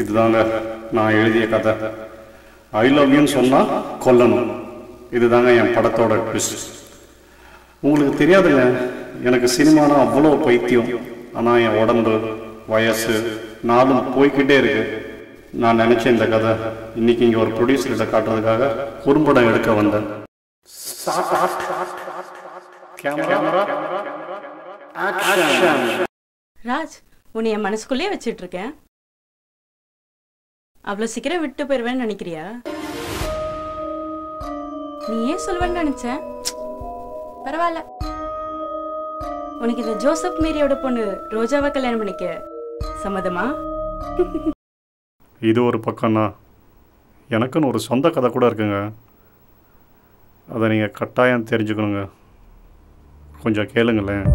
இதுதாங்க நான் எழுதிய கதை. ஐ லவ் யூன்னு சொன்னால் கொல்லணும். இதுதாங்க என் படத்தோட ட்விஸ்ட். உங்களுக்கு தெரியாதுங்க, எனக்கு சினிமானா அவ்வளோ பைத்தியம். ஆனால் என் உடம்பு, வயசு, நாளும் போய்கிட்டே இருக்கு. நான் நினச்ச இந்த கதை இன்னைக்கு இங்கே ஒரு ப்ரொடியூசர்கிட்ட காட்டுறதுக்காக குறும்படம் எடுக்க வந்தேன். ராஜ், உன்னை என் மனசுக்குள்ளே வச்சிட்டு இருக்கேன். அவ்வளோ சீக்கிரம் விட்டு போயிடுவேன்னு நினைக்கிறியா? நீ ஏன் சொல்லுவேன்னு நினைச்சேன். பரவாயில்ல. உனக்கு இந்த ஜோசப் மேரியோட பொண்ணு ரோஜாவை கல்யாணம் பண்ணிக்க சம்மதமா? இது ஒரு பக்கம்னா எனக்குன்னு ஒரு சொந்த கதை கூட இருக்குங்க. அதை நீங்கள் கட்டாயம் தெரிஞ்சுக்கணுங்க. கொஞ்சம் கேளுங்களேன்.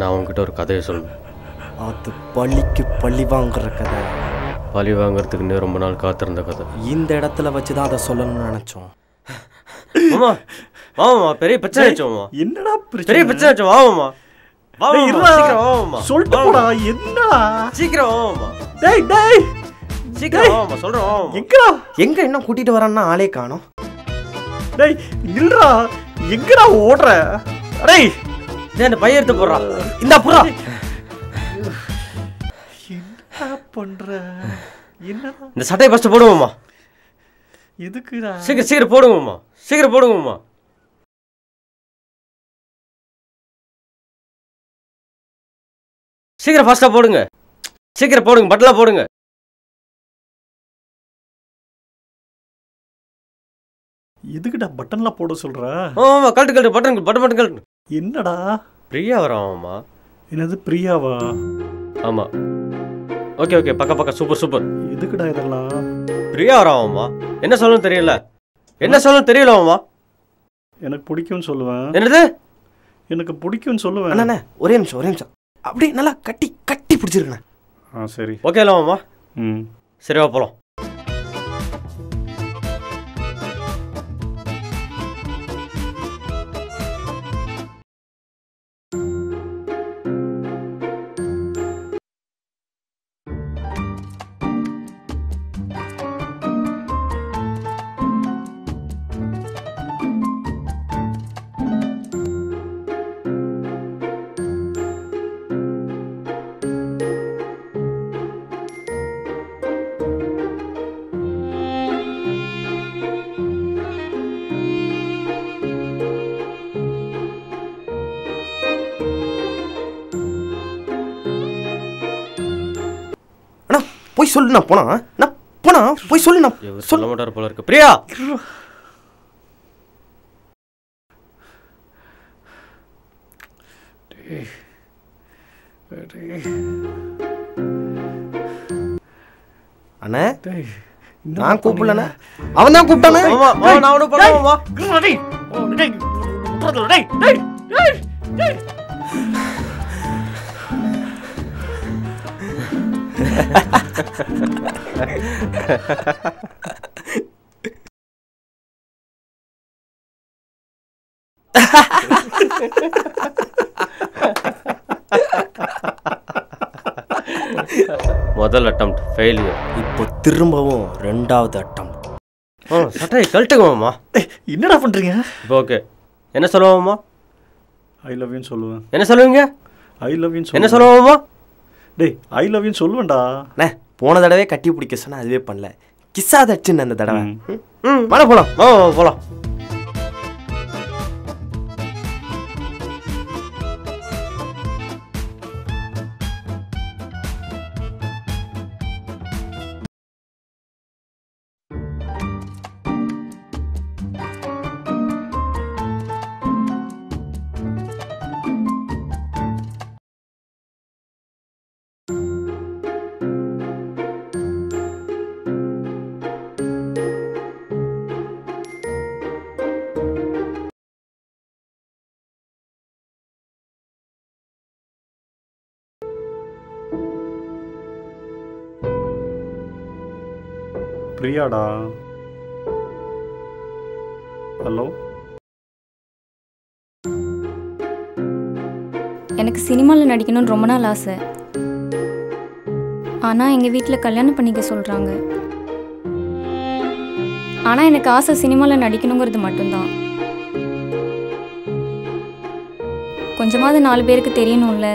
நான் உங்ககிட்ட ஒரு கதையை சொல்லணும். அது பள்ளிக்கு பழி வாங்குற கதை. பழி வாங்குறதுக்குன்னே ரொம்ப நாள் காத்திருந்த கதை. இந்த இடத்துல வச்சு தான் அதை சொல்லணும்னு நினைச்சோம். மாமா வாமா, பெரிய பிரச்சனை ஆயிடுச்சோமா. என்னடா பெரிய பிரச்சனை ஆயிடுச்சு. வாமா சொல்லிட்டு போடா. என்னடா சீக்கிரம் வாமா. டேய் டேய் சீக்கிரம் வாமா, சொல்றோம். எங்க என்ன கூட்டிட்டு வரான்னா ஆளே காணோம். டேய் இல்லடா, எங்கடா ஓடுற? டேய் இந்த பைய எடுத்து போடுறா. இந்த புறா என்ன பண்ற? என்னடா இந்த சட்டையை ஃபர்ஸ்ட் போடுவோம்மா. எதுக்குடா? சீக்கிரம் சீக்கிரம் போடுங்கம்மா, சீக்கிரம் போடுங்கம்மா. சீக்கிரம் ஃபாஸ்டா போடுங்க, சீக்கிரம் போடுங்க, பட்டலா போடுங்க. எதுக்குடா பட்டன்லாம் போட சொல்ற? ஆமா, கழட்டு கழட்டு, பட்டன் பட்டன் பட்டன் கழட்டு. என்னடா பிரியா வராமா? என்னது பிரியாவா? ஆமா. ஓகே ஓகே, பக்க பக்க, சூப்பர் சூப்பர். எதுக்குடா இதெல்லாம்? பிரியா வராமா? என்ன சொல்லணும் தெரியல, என்ன சொல்லணும் தெரியலமா. எனக்கு பிடிக்கும்னு சொல்லுவேன். என்னது? எனக்கு பிடிக்கும்னு சொல்லுவேன். அண்ணா ஒரே நிமிஷம் ஒரே நிமிஷம். அப்படியே நல்லா கட்டி கட்டி பிடிச்சிருக்கேன். சரி ஓகே இல்லாமா. சரி வா போலாம். போய் சொல்லு. நான் போனா நான் போனா போய் சொல்லு. நான் சொல்ல மாட்டார் போல இருக்கு. பிரியா அண்ணே, நான் கூப்பிடலண்ணே, அவன் தான் கூப்பிட்டானே. நான் ஒன்றும் பண்ணுவோமா. முதல் அட்டெம்ப்ட் ஃபெயிலியர். இப்போ திரும்பவும் ரெண்டாவது அட்டெம்ப்ட். சட்டை கழட்டுங்கம்மா. என்னடா பண்றீங்க? இப்போ ஓகே, என்ன சொல்லுவோம்மா? ஐ லவ் யூன்னு சொல்லுவேன். என்ன சொல்லுவீங்க? ஐ லவ் யூன்னு என்ன சொல்லுவோம்மா? டேய் ஐ லவ் யூன்னு சொல்லுவேன்டா. அண்ணே, போன தடவை கட்டி பிடிக்க சொன்னா அதுவே பண்ணல. கிஸ்ஸா தச்சுன்னு அந்த தடவை. வாடா போலாம். போலாம். பிரியாடா. ஹலோ. எனக்கு சினிமாவில் நடிக்கணும்னு ரொம்ப நாள் ஆசை. ஆனால் எங்கள் வீட்டில் கல்யாணம் பண்ணிக்க சொல்கிறாங்க. ஆனால் எனக்கு ஆசை சினிமாவில் நடிக்கணுங்கிறது மட்டும்தான். கொஞ்சமாவது 4 பேருக்கு தெரியணும்ல.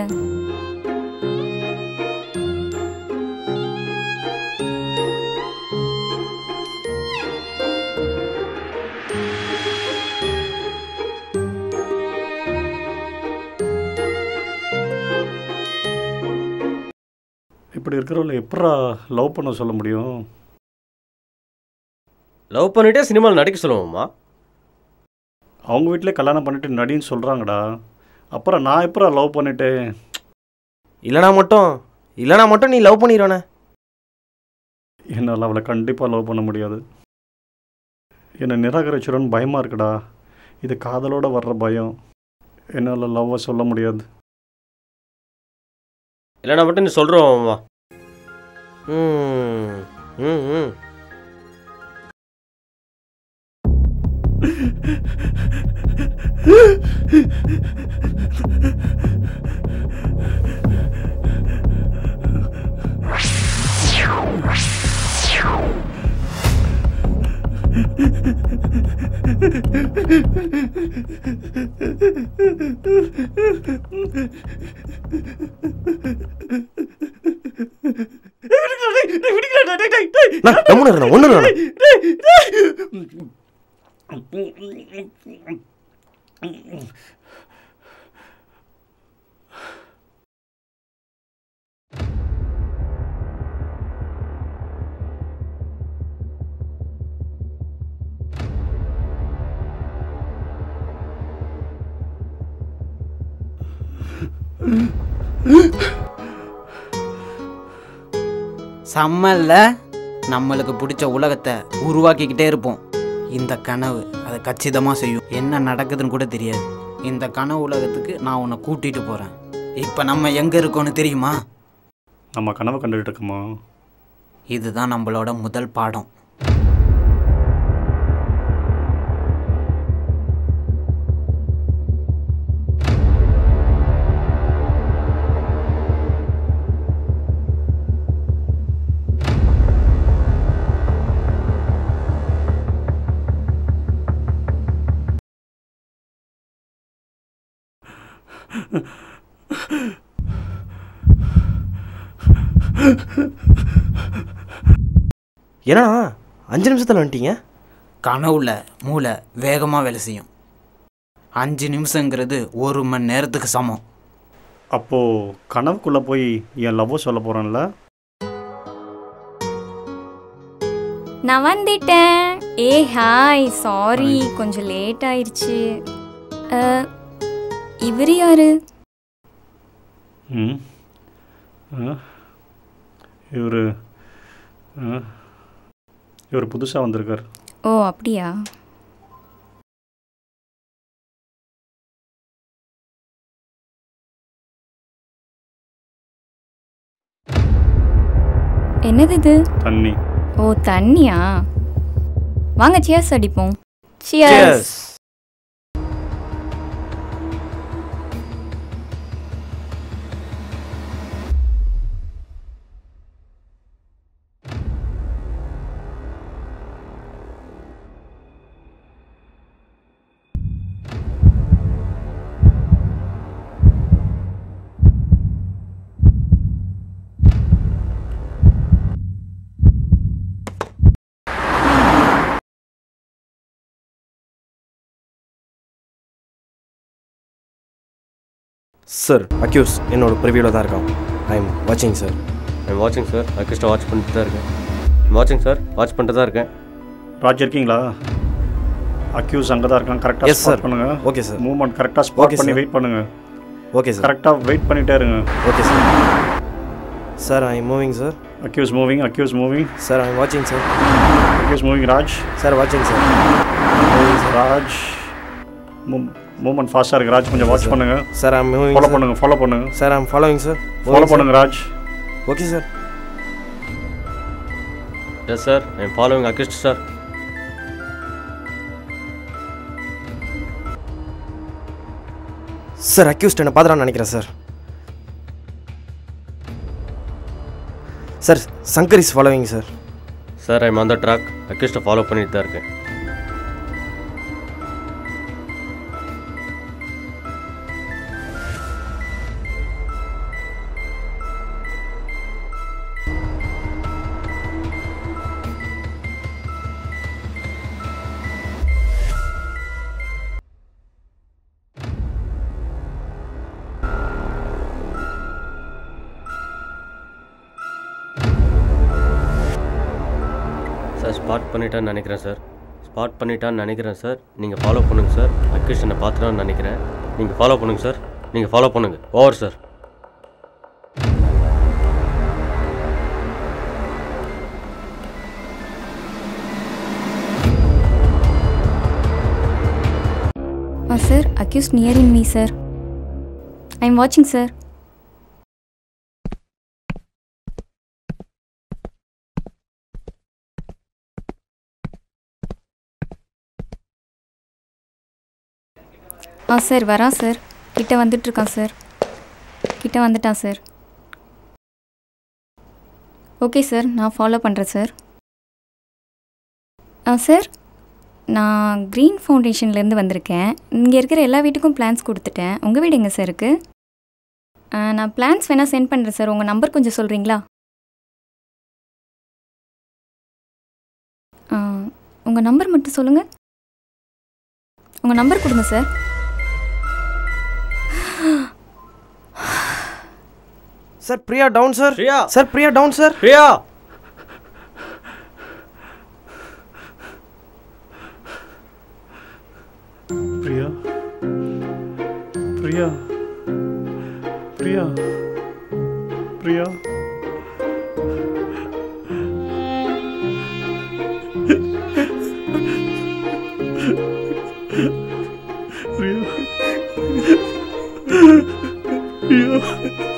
இப்படி இருக்கிறவங்கள எப்படா லவ் பண்ண சொல்ல முடியும்? லவ் பண்ணிட்டே சினிமாவில் நடிக்க சொல்லுவோம்மா. அவங்க வீட்டிலே கல்யாணம் பண்ணிட்டு நடின்னு சொல்கிறாங்கடா. அப்புறம் நான் எப்படா லவ் பண்ணிட்டேன்? இல்லைனா மட்டும் நீ லவ் பண்ணிடுவானே. என்னால் அவளை கண்டிப்பாக லவ் பண்ண முடியாது. என்னை நிராகரிச்சிடும்னு பயமாக இருக்குடா. இது காதலோடு வர்ற பயம். என்னால் லவ்வை சொல்ல முடியாது. இல்லைனா மட்டும் நீ சொல்கிறோம்மா. செம்மல்ல, நம்மளுக்கு பிடிச்ச உலகத்தை உருவாக்கிக்கிட்டே இருப்போம். இந்த கனவு அதை கச்சிதமாக செய்யும். என்ன நடக்குதுன்னு கூட தெரியாது. இந்த கனவு உலகத்துக்கு நான் உன்னை கூட்டிகிட்டு போகிறேன். இப்போ நம்ம எங்கே இருக்கோன்னு தெரியுமா? நம்ம கனவு கண்டுகிட்டு இருக்கோமா? இதுதான் நம்மளோட முதல் பாடம். ஏன்னா 5 நிமிஷத்தில் வந்துட்டீங்க. கனவுல மூளை வேகமாக வேலை செய்யும். 5 நிமிஷங்கிறது 1 மணி நேரத்துக்கு சமம். அப்போது கனவுக்குள்ளே போய் என் லவ்வை சொல்ல போகிறேன்ல. நான் வந்துட்டேன். ஹாய், சாரி கொஞ்சம் லேட் ஆயிடுச்சு. இவர் யாரு? இவர் புதுசாக வந்திருக்கார். ஓ அப்படியா? என்னது இது? தண்ணி. ஓ தண்ணியா? வாங்க சியர்ஸ் அடிப்போம். சியர்ஸ். சார், அக்யூஸ் என்னோட ப்ரிவியூவில் தான் இருக்கான். ஐ எம் வாட்சிங் சார். அக்யூஸ்ட்டை வாட்ச் பண்ணிட்டு தான் இருக்கேன். வாட்சிங் சார், வாட்ச் பண்ணிட்டு தான் இருக்கேன். ராஜ் இருக்கீங்களா? அக்யூஸ் அங்கே தான் இருக்கான். கரெக்டாக ஸ்பாட் பண்ணுங்க. Okay sir. மூவ்மெண்ட் கரெக்டாக ஸ்பாட் பண்ணி வெயிட் பண்ணுங்க. Okay sir. கரெக்டாக வெயிட் பண்ணிட்டே இருங்க. Okay sir. Sir, I am moving sir. Accused moving. Sir, I am வாட்சிங் sir. Accused moving. Raj. Sir, வாட்சிங் சார். ராஜ் மூவ்மெண்ட் ஃபாஸ்ட்டாக இருக்குது. ராஜ் கொஞ்சம் வாட்ச் பண்ணுங்க. Sir, I am moving. Follow பண்ணுங்க. Sir, I am following sir. Follow பண்ணுங்க Raj. Okay sir. Yes, sir. I am following accused, sir. Sir accused என்ன பார்த்துறான்னு நினைக்கிறேன் sir. Sir Shankar is following sir. Sir, I am on the track. Accused follow பண்ணிட்டு தான் இருக்கேன். Sir spot பண்ணிட்டான்னு நினைக்கிறேன் sir. Spot பண்ணிட்டான்னு நினைக்கிறேன் sir. நீங்கள் follow பண்ணுங்கள் சார். அக்யூஸ்ட் என்னை பார்த்துட்டான்னு நினைக்கிறேன். நீங்கள் ஃபாலோ பண்ணுங்கள் சார். நீங்கள் ஃபாலோ பண்ணுங்கள். Over sir. Sir accused nearing me sir. I am வாட்சிங் சார். சார் வரான் சார். கிட்ட வந்துட்டுருக்கான் சார். கிட்ட வந்துட்டான் சார். ஓகே சார், நான் ஃபாலோ பண்ணுறேன் சார். சார் நான் க்ரீன் ஃபவுண்டேஷன்லேருந்து வந்திருக்கேன். இங்கே இருக்கிற எல்லா வீட்டுக்கும் பிளான்ஸ் கொடுத்துட்டேன். உங்கள் வீடு எங்கே சார் இருக்குது? நான் பிளான்ஸ் வேணால் சென்ட் பண்ணுறேன் சார். உங்கள் நம்பர் கொஞ்சம் சொல்கிறீங்களா? உங்கள் நம்பர் மட்டும் சொல்லுங்கள். உங்கள் நம்பர் கொடுங்க sir. Sir Priya town sir. Priya. Sir Priya town sir. Priya. Priya Priya Priya Priya Priya Priya